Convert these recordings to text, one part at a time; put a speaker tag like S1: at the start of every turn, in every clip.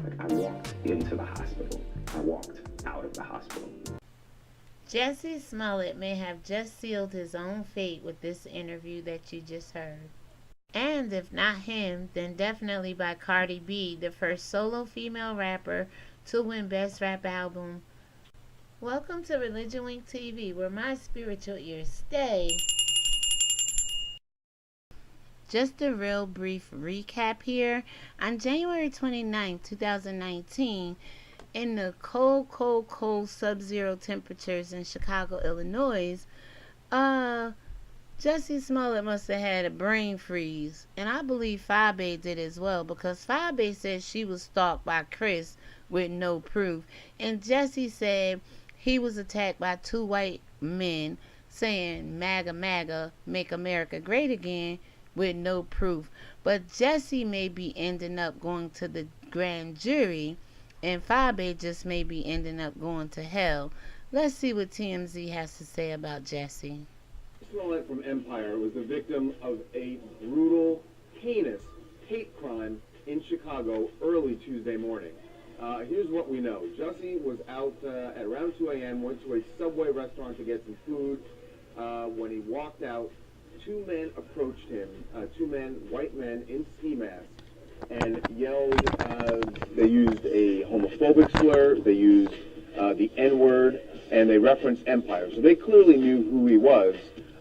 S1: Like, I walked into the hospital. I walked out of the hospital.
S2: Jussie Smollett may have just sealed his own fate with this interview that you just heard. And if not him, then definitely by Cardi B, the first solo female rapper to win Best Rap Album. Welcome to ReligionWinked TV, where my spiritual ears stay. Just a real brief recap here. On January 29, 2019, in the cold sub-zero temperatures in Chicago, Illinois, Jussie Smollett must have had a brain freeze. And I believe Fabe did as well, because Fabe said she was stalked by Chris with no proof. And Jussie said he was attacked by two white men saying MAGA, MAGA, make America great again, with no proof. But Jussie may be ending up going to the grand jury, and Fabe just may be ending up going to hell. Let's see what TMZ has to say about Jussie.
S3: Smollett from Empire was the victim of a brutal, heinous hate crime in Chicago early Tuesday morning. Here's what we know. Jussie was out at around 2 a.m., went to a Subway restaurant to get some food. When he walked out, two men approached him, two men, white men in ski masks, and yelled. They used a homophobic slur, they used the N-word, and they referenced Empire. So they clearly knew who he was.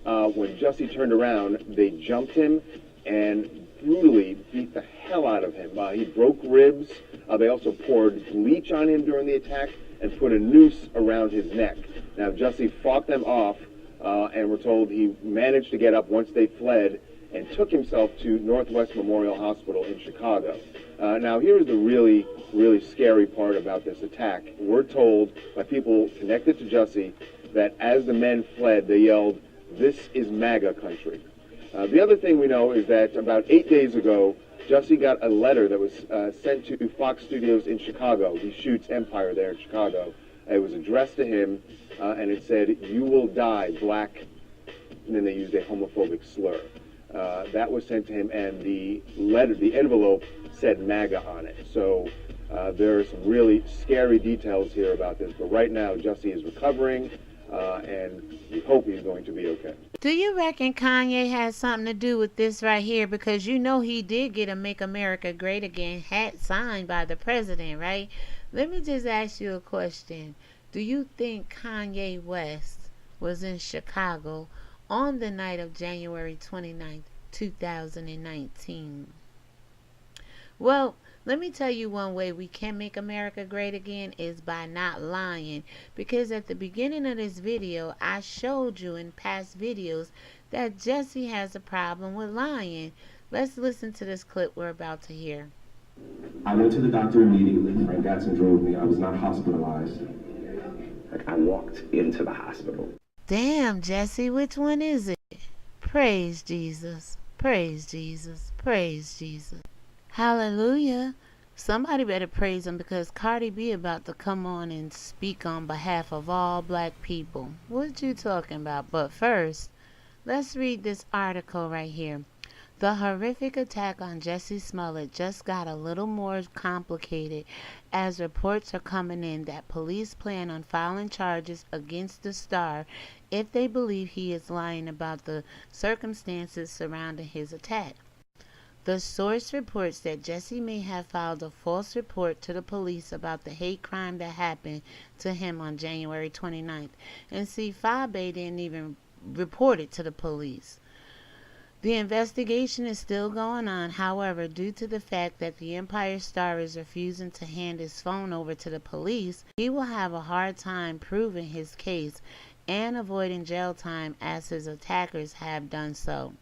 S3: When Jussie turned around, they jumped him and brutally beat the hell out of him. He broke ribs. They also poured bleach on him during the attack and put a noose around his neck. Now, Jussie fought them off, and we're told he managed to get up once they fled and took himself to Northwest Memorial Hospital in Chicago. Now, here's the really scary part about this attack. We're told by people connected to Jussie that as the men fled, they yelled, "This is MAGA country." The other thing we know is that about 8 days ago, Jussie got a letter that was sent to Fox Studios in Chicago. He shoots Empire there in Chicago. It was addressed to him, and it said, "You will die, black," and then they used a homophobic slur. That was sent to him, and the letter, the envelope, said MAGA on it. So there are some really scary details here about this. But right now, Jussie is recovering, and we hope he's going to be okay.
S2: Do you reckon Kanye has something to do with this right here? Because you know he did get a Make America Great Again hat signed by the president, right? Let me just ask you a question. Do you think Kanye West was in Chicago on the night of January 29th, 2019? Well, let me tell you one way we can make America great again is by not lying. Because at the beginning of this video, I showed you in past videos that Jussie has a problem with lying. Let's listen to this clip we're about to hear.
S4: I went to the doctor immediately. Frank Gatson drove me. I was not hospitalized.
S1: Like, I walked into the hospital.
S2: Damn, Jussie, which one is it? Praise Jesus. Praise Jesus. Praise Jesus. Hallelujah. Somebody better praise him, because Cardi B about to come on and speak on behalf of all black people. What you talking about? But first, let's read this article right here. The horrific attack on Jussie Smollett just got a little more complicated as reports are coming in that police plan on filing charges against the star if they believe he is lying about the circumstances surrounding his attack. The source reports that Jussie may have filed a false report to the police about the hate crime that happened to him on January 29th. And see, Fabe didn't even report it to the police. The investigation is still going on. However, due to the fact that the Empire star is refusing to hand his phone over to the police, he will have a hard time proving his case and avoiding jail time as his attackers have done so.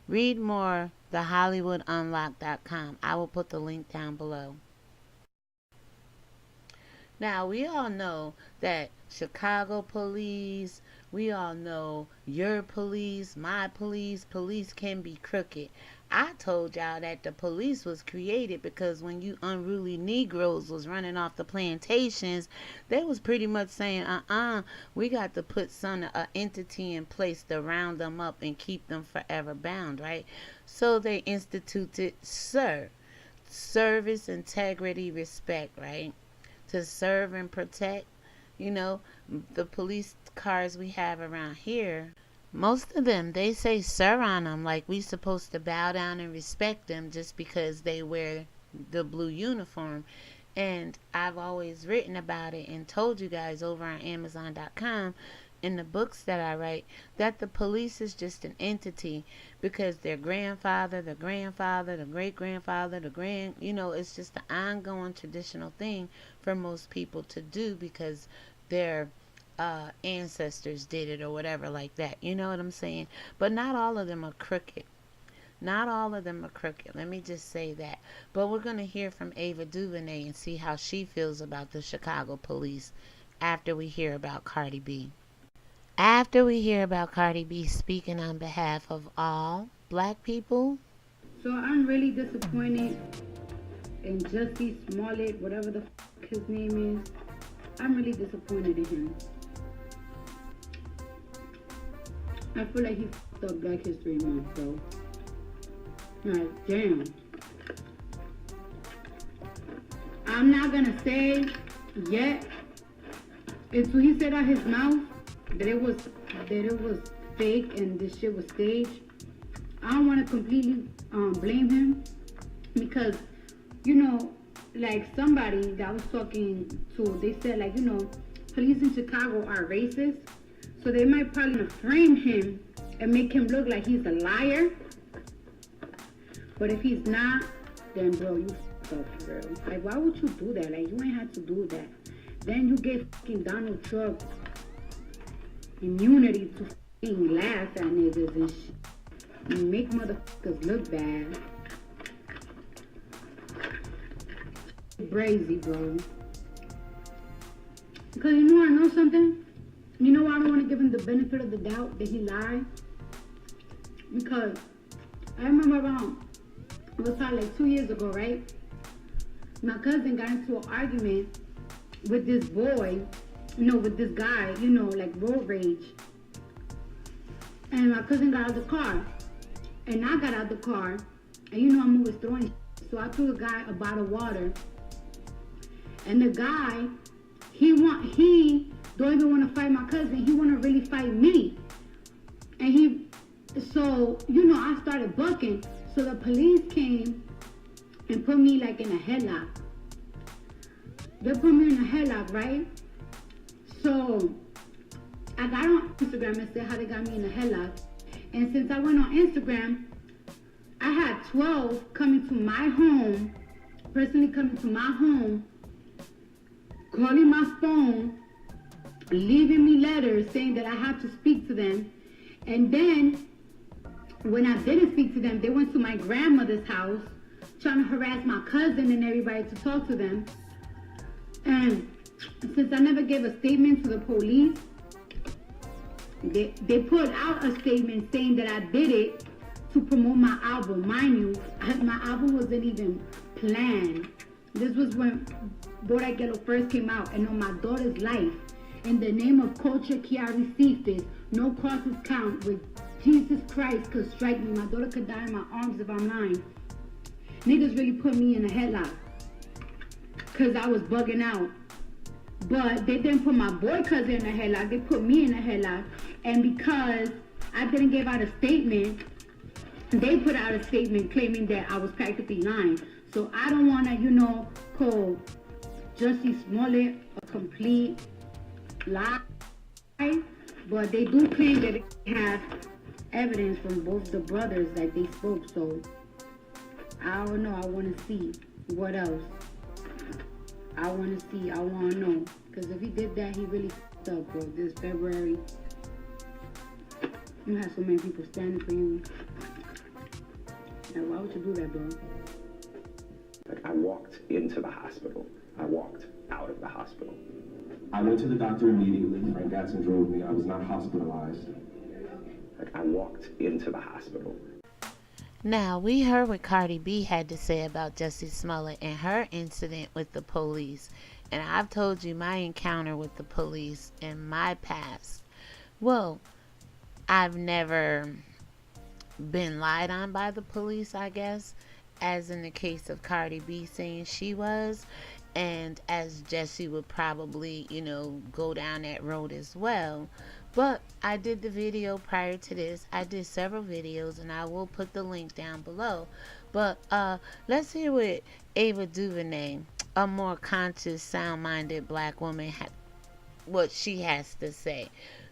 S2: Read more, thehollywoodunlocked.com. I will put the link down below. Now, we all know that Chicago police, we all know your police, my police can be crooked. I told y'all that the police was created because when you unruly Negroes was running off the plantations, they was pretty much saying, we got to put some entity in place to round them up and keep them forever bound, right? So they instituted, sir, service, integrity, respect, right? To serve and protect. You know, the police cars we have around here, most of them, they say sir on them, like we supposed to bow down and respect them just because they wear the blue uniform. And I've always written about it and told you guys over on Amazon.com in the books that I write that the police is just an entity because their grandfather, the grandfather, the great-grandfather, it's just an ongoing traditional thing for most people to do because their ancestors did it or whatever like that. You know what I'm saying? But not all of them are crooked. Not all of them are crooked. Let me just say that. But we're going to hear from Ava Duvenay and see how she feels about the Chicago police after we hear about Cardi B. After we hear about Cardi B speaking on behalf of all black people.
S5: So I'm really disappointed in Jussie Smollet, whatever the his name is. I'm really disappointed in him. I feel like he f***ed up Black History Month, bro. Like, damn. I'm not gonna say yet. It's what he said out his mouth that it was fake and this shit was staged. I don't want to completely blame him because, like somebody that I was talking to, they said like, police in Chicago are racist, so they might probably frame him and make him look like he's a liar. But if he's not, then bro, you f***ed up for real. Like, why would you do that? Like, you ain't had to do that. Then you gave fucking Donald Trump immunity to fucking laugh at niggas and shit. You make motherfuckers look bad. Brazy, bro. Because I know something? You know why I don't want to give him the benefit of the doubt that he lied? Because I remember it was probably like 2 years ago, right? My cousin got into an argument with this boy, with this guy, like road rage. And my cousin got out of the car. And I got out of the car. And I'm always throwing shit. So I threw the guy a bottle of water. And the guy, he don't even want to fight my cousin. He want to really fight me. And I started bucking. So the police came and put me like in a headlock. They put me in a headlock, right? So I got on Instagram and said how they got me in a headlock. And since I went on Instagram, I had 12 coming to my home, personally coming to my home, calling my phone, leaving me letters saying that I had to speak to them. And then when I didn't speak to them, they went to my grandmother's house trying to harass my cousin and everybody to talk to them. And since I never gave a statement to the police, they put out a statement saying that I did it to promote my album. Mind you, my album wasn't even planned. This was when Bodak Yellow first came out, and on my daughter's life, in the name of culture, I received this. No crosses count. With Jesus Christ could strike me. My daughter could die in my arms if I'm lying. Niggas really put me in a headlock because I was bugging out. But they didn't put my boy cousin in a headlock. They put me in a headlock. And because I didn't give out a statement, they put out a statement claiming that I was practically lying. So I don't want to, call Jussie Smollett a complete lie. But they do claim that they have evidence from both the brothers that they spoke. So I don't know. I want to see what else. I want to know. Because if he did that, he really f***ed up, bro. This February, you have so many people standing for you. Like, why would you do that, bro?
S1: Like, I walked into the hospital. I walked out of the hospital.
S4: I went to the doctor immediately. Frank Gatson drove me. I was not hospitalized.
S1: Like, I walked into the hospital.
S2: Now, we heard what Cardi B had to say about Jussie Smollett and her incident with the police. And I've told you my encounter with the police in my past. Well, I've never been lied on by the police, I guess. as in the case of Cardi B saying she was, and as Jussie would probably, go down that road as well. But I did the video prior to this. I did several videos, and I will put the link down below. But let's hear what Ava Duvernay, a more conscious, sound-minded black woman, what she has to say.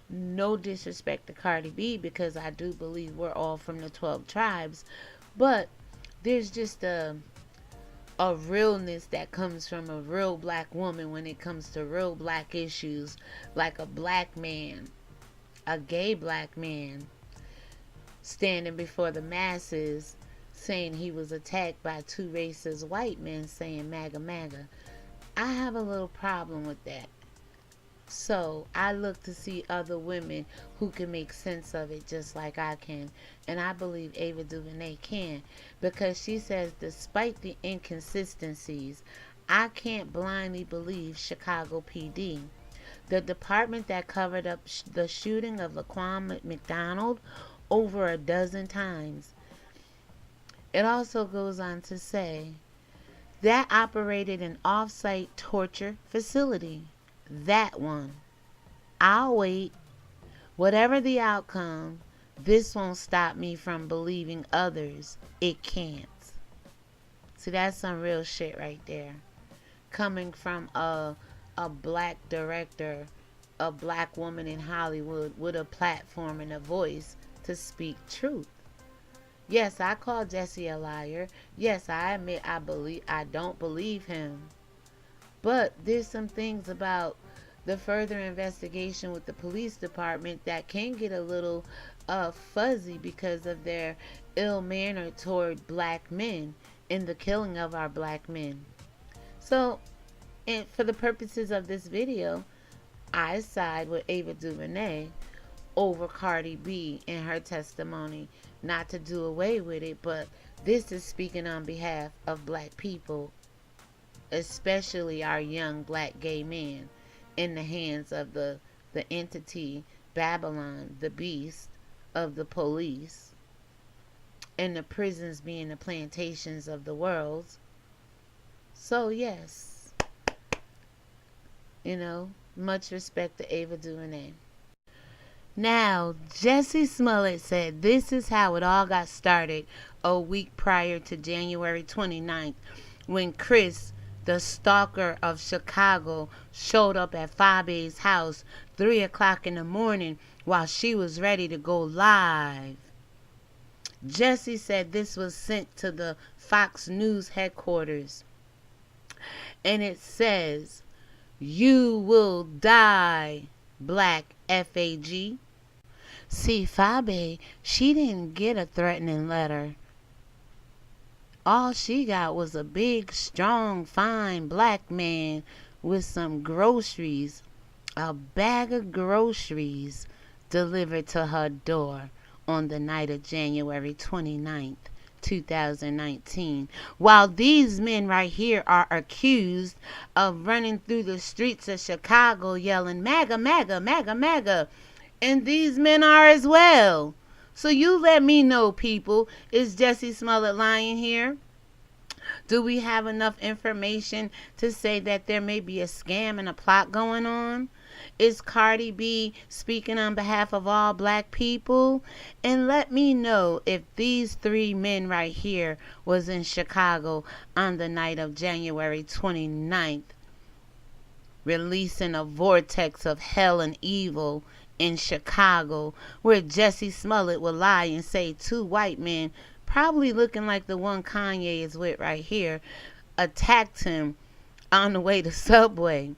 S2: No disrespect to Cardi B, because I do believe we're all from the 12 tribes, but there's just a realness that comes from a real black woman when it comes to real black issues, like a black man, a gay black man, standing before the masses saying he was attacked by two racist white men saying MAGA MAGA. I have a little problem with that. So I look to see other women who can make sense of it just like I can. And I believe Ava Duvernay can, because she says, despite the inconsistencies, I can't blindly believe Chicago PD, the department that covered up the shooting of Laquan McDonald over a dozen times. It also goes on to say that operated an off-site torture facility. That one. I'll wait. Whatever the outcome, this won't stop me from believing others. It can't. See, that's some real shit right there. Coming from a black director, a black woman in Hollywood with a platform and a voice to speak truth. Yes, I call Jussie a liar. Yes, I admit I don't believe him. But there's some things about the further investigation with the police department that can get a little fuzzy because of their ill manner toward black men and the killing of our black men. So, and for the purposes of this video, I side with Ava Duvernay over Cardi B in her testimony. Not to do away with it, but this is speaking on behalf of black people, especially our young black gay men, in the hands of the entity Babylon, the beast of the police, and the prisons being the plantations of the world. So yes, much respect to Ava Duvernay. Now, Jussie Smollett said this is how it all got started a week prior to January 29th, when Chris, the stalker of Chicago, showed up at Fabe's house 3 o'clock in the morning while she was ready to go live. Jussie said this was sent to the Fox News headquarters. And it says, "You will die, black FAG." See, Fabe, she didn't get a threatening letter. All she got was a big, strong, fine black man with some groceries, a bag of groceries, delivered to her door on the night of January 29th, 2019. While these men right here are accused of running through the streets of Chicago yelling, MAGA, MAGA, MAGA, MAGA. And these men are as well. So you let me know, people. Is Jussie Smollett lying here? Do we have enough information to say that there may be a scam and a plot going on? Is Cardi B speaking on behalf of all black people? And let me know if these three men right here was in Chicago on the night of January 29th, releasing a vortex of hell and evil in Chicago, where Jussie Smollett would lie and say two white men, probably looking like the one Kanye is with right here, attacked him on the way to Subway.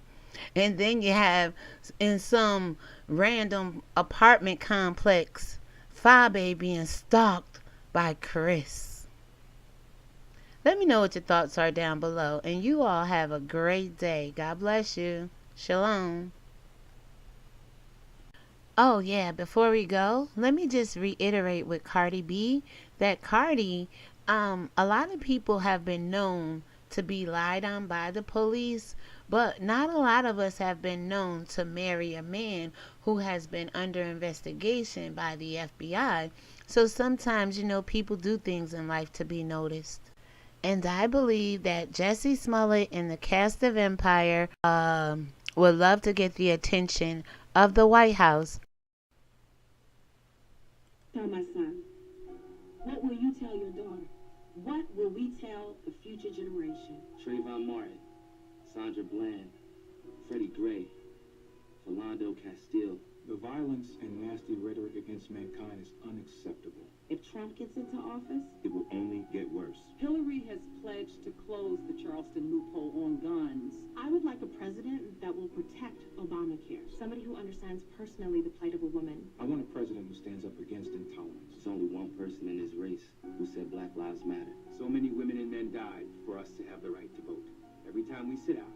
S2: And then you have, in some random apartment complex, Fabe being stalked by Chris. Let me know what your thoughts are down below. And you all have a great day. God bless you. Shalom. Oh yeah, before we go, let me just reiterate with Cardi B that Cardi, a lot of people have been known to be lied on by the police, but not a lot of us have been known to marry a man who has been under investigation by the FBI. So sometimes, people do things in life to be noticed. And I believe that Jussie Smollett and the cast of Empire would love to get the attention of the White House.
S6: Tell my son, what will you tell your daughter? What will we tell the future generation?
S7: Trayvon Martin, Sandra Bland, Freddie Gray, Philando Castile.
S8: The violence and nasty rhetoric against mankind is unacceptable.
S6: If Trump gets into office,
S7: It will only get worse.
S6: Hillary has pledged to close the Charleston loophole on guns. I would like a president that will protect Obamacare.
S9: Somebody who understands personally the plight of a woman.
S8: I want a president who stands up against intolerance.
S7: There's only one person in this race who said Black Lives Matter.
S1: So many women and men died for us to have the right to vote. Every time we sit out,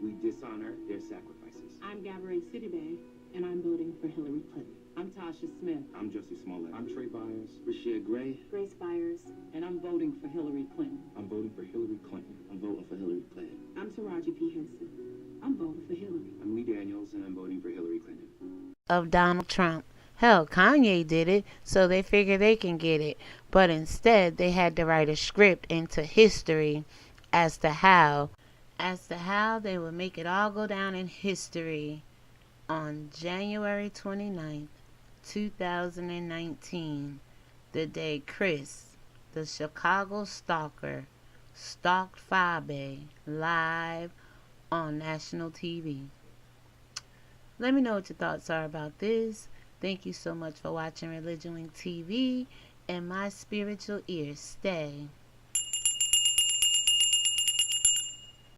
S1: we dishonor their sacrifices.
S6: I'm Gabourey Sidibe, and I'm voting for Hillary Clinton. I'm Tasha Smith,
S1: I'm Jussie Smollett.
S8: I'm Trey Byers.
S7: Rashida Gray,
S9: Grace Byers.
S6: and I'm voting for Hillary Clinton.
S8: I'm voting for Hillary Clinton.
S7: I'm voting for Hillary Clinton.
S6: I'm Taraji P. Henson. I'm voting for Hillary.
S1: I'm Lee Daniels, and I'm voting for Hillary Clinton.
S2: Of Donald Trump. Hell, Kanye did it, so they figure they can get it. But instead, they had to write a script into history as to how they would make it all go down in history on January 29th, 2019, the day Chris, the Chicago stalker, stalked Fabe live on national TV. Let me know what your thoughts are about this. Thank you so much for watching ReligionWinked TV, and my spiritual ears stay